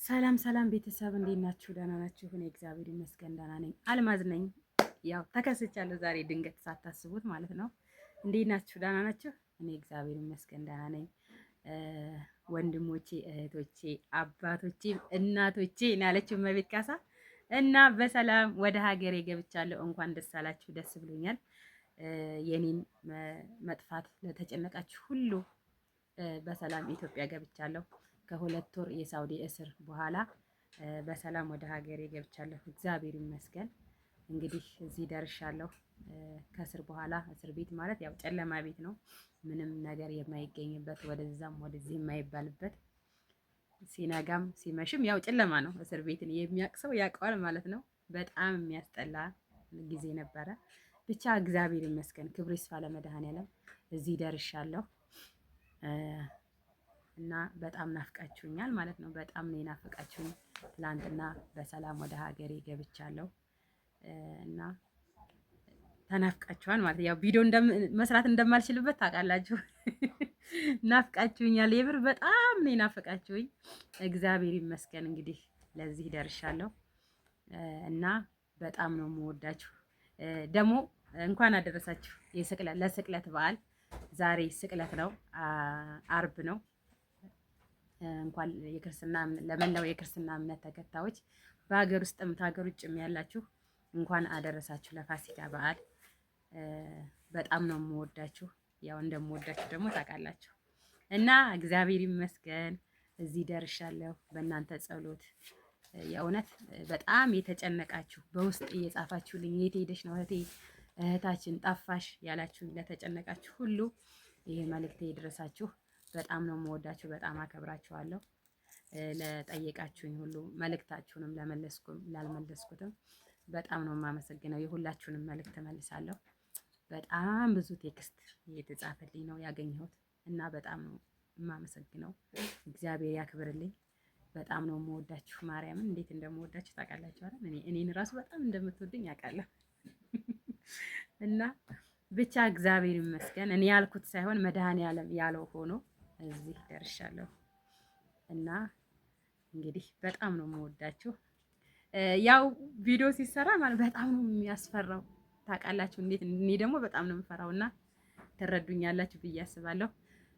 ሰላም ሰላም ቤተሰብ እንዴት ናችሁ? ደህና ናችሁ? እኔ እግዚአብሔር ይመስገን ደህና ነኝ። አልማዝ ነኝ። ያው ተከስቻለሁ ዛሬ ድንገት ሳታስቡት ማለት ነው። እንዴት ናችሁ? ደህና ናችሁ? እኔ እግዚአብሔር ይመስገን ደህና ነኝ። ወንድሞቼ፣ እህቶቼ፣ አባቶቼ፣ እናቶቼ ነው ያለችው እመቤት ካሳ እና በሰላም ወደ ሀገሬ ገብቻለሁ። እንኳን ደስ አላችሁ። ደስ ብሎኛል። የኔን መጥፋት ለተጨነቃችሁ ሁሉ በሰላም ኢትዮጵያ ገብቻለሁ። ከሁለት ወር የሳውዲ እስር በኋላ በሰላም ወደ ሀገሬ ገብቻለሁ። እግዚአብሔር ይመስገን። እንግዲህ እዚህ ደርሻለሁ። ከእስር በኋላ እስር ቤት ማለት ያው ጨለማ ቤት ነው። ምንም ነገር የማይገኝበት ወደዛም ወደዚህ የማይባልበት ሲነጋም ሲመሽም ያው ጨለማ ነው። እስር ቤትን የሚያውቅ ሰው ያውቀዋል ማለት ነው። በጣም የሚያስጠላ ጊዜ ነበረ። ብቻ እግዚአብሔር ይመስገን፣ ክብሩ ይስፋ ለመድኃኔዓለም። እዚህ ደርሻለሁ እና በጣም ናፍቃችሁኛል ማለት ነው። በጣም ነው የናፈቃችሁኝ። ትላንትና በሰላም ወደ ሀገሬ ገብቻለሁ እና ተናፍቃችኋል ማለት ያው ቪዲዮ መስራት እንደማልችልበት ታውቃላችሁ። ናፍቃችሁኛል። የብር በጣም ነው የናፈቃችሁኝ። እግዚአብሔር ይመስገን እንግዲህ ለዚህ ደርሻለሁ እና በጣም ነው የምወዳችሁ። ደግሞ እንኳን አደረሳችሁ ለስቅለት በዓል። ዛሬ ስቅለት ነው፣ አርብ ነው። እንኳን ለመላው የክርስትና እምነት ተከታዮች በሀገር ውስጥም ከሀገር ውጭም ያላችሁ እንኳን አደረሳችሁ ለፋሲካ በዓል። በጣም ነው የምወዳችሁ። ያው እንደምወዳችሁ ደግሞ ታውቃላችሁ እና እግዚአብሔር ይመስገን እዚህ ደርሻለሁ። በእናንተ ጸሎት የእውነት በጣም የተጨነቃችሁ በውስጥ እየጻፋችሁልኝ የት ሄደሽ ነው እህታችን ጠፋሽ ያላችሁ ለተጨነቃችሁ ሁሉ ይሄ መልእክቴ ይድረሳችሁ። በጣም ነው የምወዳችሁ፣ በጣም አከብራችኋለሁ። ለጠየቃችሁኝ ሁሉ መልእክታችሁንም ላልመለስኩትም በጣም ነው የማመሰግነው። የሁላችሁንም መልእክት መልሳለሁ። በጣም ብዙ ቴክስት እየተጻፈልኝ ነው ያገኘሁት እና በጣም ነው የማመሰግነው። እግዚአብሔር ያክብርልኝ። በጣም ነው የምወዳችሁ። ማርያምን እንዴት እንደምወዳችሁ ታውቃላችሁ አይደል? እኔን ራሱ በጣም እንደምትወደኝ አውቃለሁ እና ብቻ እግዚአብሔር ይመስገን። እኔ ያልኩት ሳይሆን መድኃኔዓለም ያለው ሆኖ እዚህ ደርሻለሁ እና እንግዲህ በጣም ነው የምወዳችሁ። ያው ቪዲዮ ሲሰራ ማለት በጣም ነው የሚያስፈራው ታውቃላችሁ። እኔ ደግሞ በጣም ነው የምፈራው እና ትረዱኛላችሁ ብዬ አስባለሁ።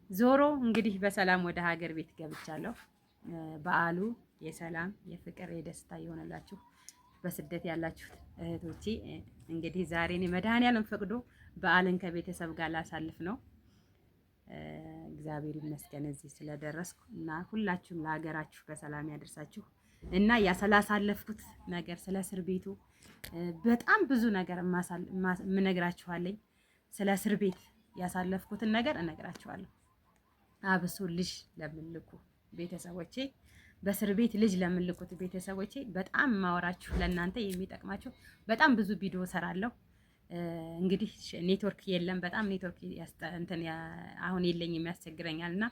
ዞሮ እንግዲህ በሰላም ወደ ሀገር ቤት ገብቻለሁ። በዓሉ የሰላም የፍቅር የደስታ ይሆንላችሁ። በስደት ያላችሁት እህቶቼ እንግዲህ ዛሬ እኔ መድኃኔዓለም ፈቅዶ በዓልን ከቤተሰብ ጋር ላሳልፍ ነው። እግዚአብሔር ይመስገን እዚህ ስለደረስኩ እና ሁላችሁም ለሀገራችሁ በሰላም ያደርሳችሁ እና ያሳለፍኩት ነገር ስለ እስር ቤቱ በጣም ብዙ ነገር የምነግራችኋለኝ። ስለ እስር ቤት ያሳለፍኩትን ነገር እነግራችኋለሁ። አብሶ ልጅ ለምልኩ ቤተሰቦቼ፣ በእስር ቤት ልጅ ለምልኩት ቤተሰቦቼ በጣም ማወራችሁ ለእናንተ የሚጠቅማችሁ በጣም ብዙ ቪዲዮ ሰራለሁ። እንግዲህ ኔትወርክ የለም፣ በጣም ኔትወርክ አሁን የለኝም ያስቸግረኛል እና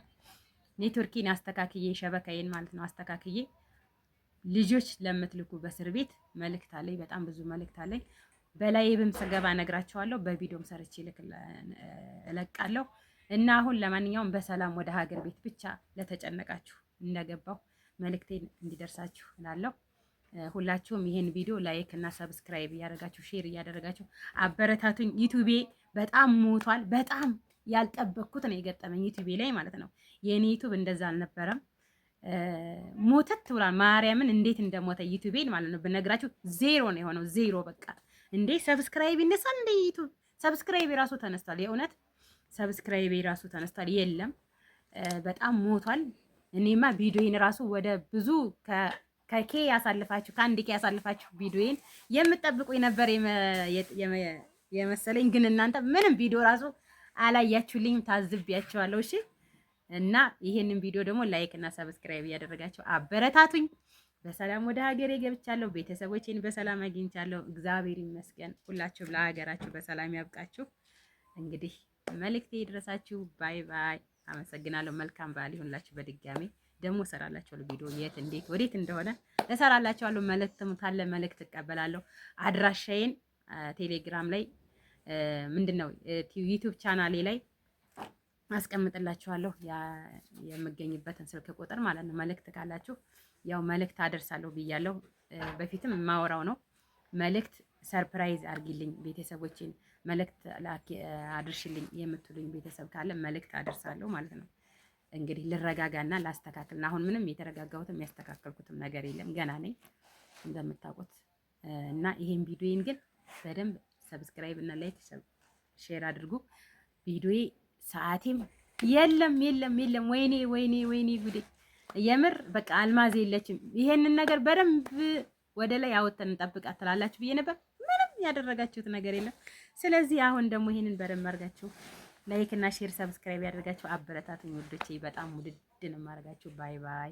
ኔትወርኬን አስተካክዬ ሸበካዬን ማለት ነው አስተካክዬ ልጆች ለምትልኩ በእስር ቤት መልእክት አለኝ፣ በጣም ብዙ መልእክት አለኝ። በላይብም ስገባ እነግራቸዋለሁ፣ በቪዲዮም ሰርቼ እለቃለሁ እና አሁን ለማንኛውም በሰላም ወደ ሀገር ቤት ብቻ ለተጨነቃችሁ እንደገባሁ መልእክቴን እንዲደርሳችሁ እላለሁ። ሁላችሁም ይሄን ቪዲዮ ላይክ እና ሰብስክራይብ እያደረጋችሁ ሼር እያደረጋችሁ አበረታቱኝ። ዩቲዩቤ በጣም ሞቷል። በጣም ያልጠበቅኩት ነው የገጠመኝ ዩቲዩቤ ላይ ማለት ነው። የኔ ዩቲዩብ እንደዛ አልነበረም። ሞተት ብሏል። ማርያምን እንዴት እንደሞተ ዩቲዩቤን ማለት ነው ብነግራችሁ ዜሮ ነው የሆነው። ዜሮ በቃ እንዴ ሰብስክራይብ ይነሳል እንዴ ዩቲዩብ ሰብስክራይብ ራሱ ተነስቷል። የእውነት ሰብስክራይብ ራሱ ተነስቷል። የለም በጣም ሞቷል። እኔማ ቪዲዮዬን ራሱ ወደ ብዙ ከኬ ያሳልፋችሁ ከአንድ ኬ ያሳልፋችሁ ቪዲዮዬን የምትጠብቁኝ ነበር የመሰለኝ። ግን እናንተ ምንም ቪዲዮ ራሱ አላያችሁልኝም። ታዝቢያችኋለሁ። እሺ እና ይሄንን ቪዲዮ ደግሞ ላይክ እና ሰብስክራይብ እያደረጋችሁ አበረታቱኝ። በሰላም ወደ ሀገሬ ገብቻለሁ። ቤተሰቦቼን በሰላም አግኝቻለሁ። እግዚአብሔር ይመስገን። ሁላችሁም ለሀገራችሁ በሰላም ያብቃችሁ። እንግዲህ መልእክቴ ይድረሳችሁ። ባይ ባይ። አመሰግናለሁ። መልካም በዓል ይሁንላችሁ። በድጋሚ ደግሞ እሰራላችኋለሁ ቪዲዮ የት እንዴት ወዴት እንደሆነ እሰራላችኋለሁ። መልእክትም ካለ መልእክት እቀበላለሁ። አድራሻዬን ቴሌግራም ላይ ምንድነው ዩቲዩብ ቻናሌ ላይ አስቀምጥላችኋለሁ የምገኝበትን ስልክ ቁጥር ማለት ነው። መልእክት ካላችሁ ያው መልእክት አደርሳለሁ ብያለሁ። በፊትም የማወራው ነው። መልእክት ሰርፕራይዝ አድርጊልኝ ቤተሰቦችን መልእክት አድርሽልኝ የምትሉኝ ቤተሰብ ካለ መልእክት አደርሳለሁ ማለት ነው። እንግዲህ ልረጋጋና ላስተካክልና አሁን ምንም የተረጋጋሁትም ያስተካከልኩትም ነገር የለም ገና ነኝ እንደምታውቁት እና ይሄን ቪዲዮዬን ግን በደንብ ሰብስክራይብ እና ላይክ ሼር አድርጉ። ቪዲዮዬ ሰዓቴም የለም የለም የለም። ወይኔ ወይኔ ወይኔ ጉዴ! የምር በቃ አልማዝ የለችም። ይሄንን ነገር በደንብ ወደ ላይ አወጣን እንጠብቃት ትላላችሁ ብዬ ነበር። ምንም ያደረጋችሁት ነገር የለም። ስለዚህ አሁን ደግሞ ይሄንን በደንብ አድርጋችሁ ላይክ እና ሼር ሰብስክራይብ ያደርጋችሁ አበረታቱኝ ውዶቼ። በጣም ውድድ ነው የማደርጋችሁ። ባይ ባይ።